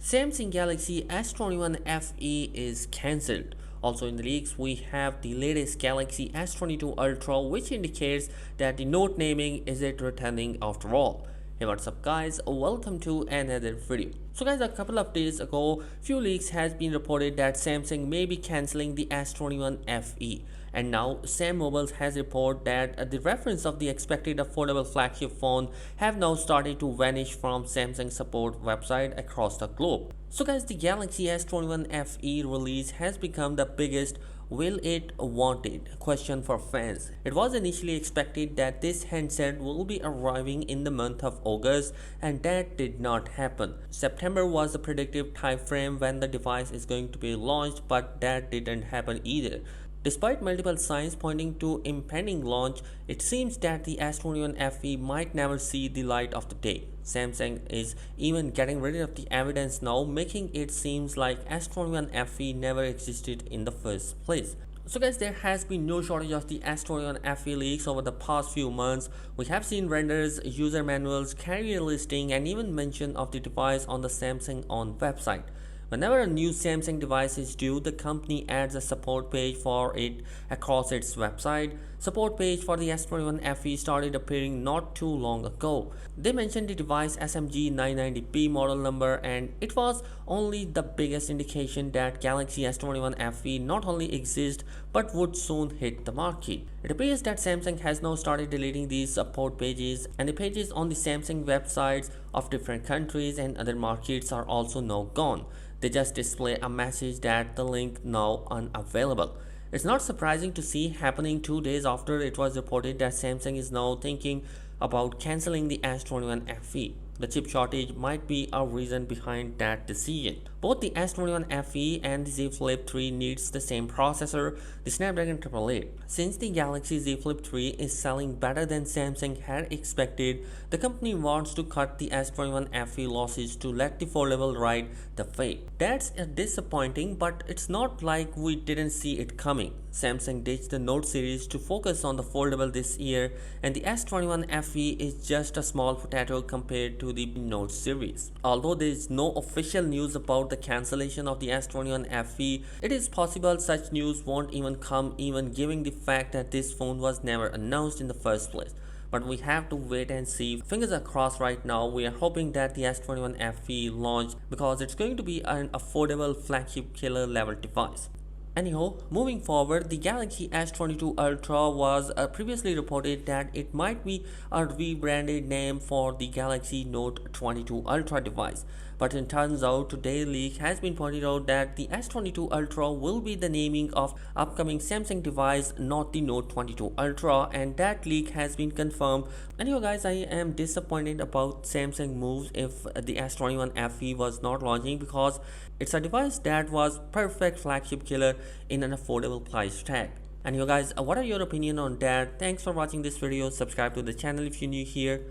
Samsung Galaxy S21 FE is cancelled. Also in the leaks, we have the latest Galaxy S22 Ultra, which indicates that the Note naming isn't returning after all. Hey, what's up guys, welcome to another video. So guys, a couple of days ago, few leaks has been reported that Samsung may be cancelling the S21 FE. And now Sam Mobile has reported that the reference of the expected affordable flagship phone have now started to vanish from Samsung support website across the globe. So guys, the Galaxy S21 FE release has become the biggest will it wanted question for fans. It was initially expected that this handset will be arriving in the month of August, and that did not happen. September was the predictive time frame when the device is going to be launched, but that didn't happen either. Despite multiple signs pointing to impending launch, it seems that the S21 FE might never see the light of the day. Samsung is even getting rid of the evidence now, making it seems like S21 FE never existed in the first place. So guys, there has been no shortage of the S21 FE leaks over the past few months. We have seen renders, user manuals, carrier listing, and even mention of the device on the Samsung own website. Whenever a new Samsung device is due, the company adds a support page for it across its website. Support page for the S21 FE started appearing not too long ago. They mentioned the device SMG 990p model number, and it was only the biggest indication that Galaxy S21 FE not only exists but would soon hit the market. It appears that Samsung has now started deleting these support pages, and the pages on the Samsung websites of different countries and other markets are also now gone. They just display a message that the link now unavailable. It's not surprising to see happening 2 days after it was reported that Samsung is now thinking about cancelling the S21 FE. The chip shortage might be a reason behind that decision. Both the S21 FE and the Z Flip 3 needs the same processor, the Snapdragon 888. Since the Galaxy Z Flip 3 is selling better than Samsung had expected, the company wants to cut the S21 FE losses to let the foldable ride the wave. That's disappointing, but it's not like we didn't see it coming. Samsung ditched the Note series to focus on the foldable this year, and the S21 FE is just a small potato compared to the Note series. Although there is no official news about the cancellation of the S21 FE, it is possible such news won't even come, even given the fact that this phone was never announced in the first place. But we have to wait and see. Fingers are crossed right now. We are hoping that the S21 FE launch, because it's going to be an affordable flagship killer level device. Anyhow, moving forward, the Galaxy S22 Ultra was previously reported that it might be a rebranded name for the Galaxy Note 22 Ultra device. But it turns out today's leak has been pointed out that the S22 Ultra will be the naming of upcoming Samsung device, not the Note 22 Ultra, and that leak has been confirmed. Anyhow guys, I am disappointed about Samsung moves if the S21 FE was not launching, because it's a device that was perfect flagship killer in an affordable price tag. And you guys, what are your opinion on that? Thanks for watching this video. Subscribe to the channel if you're new here.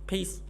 Peace.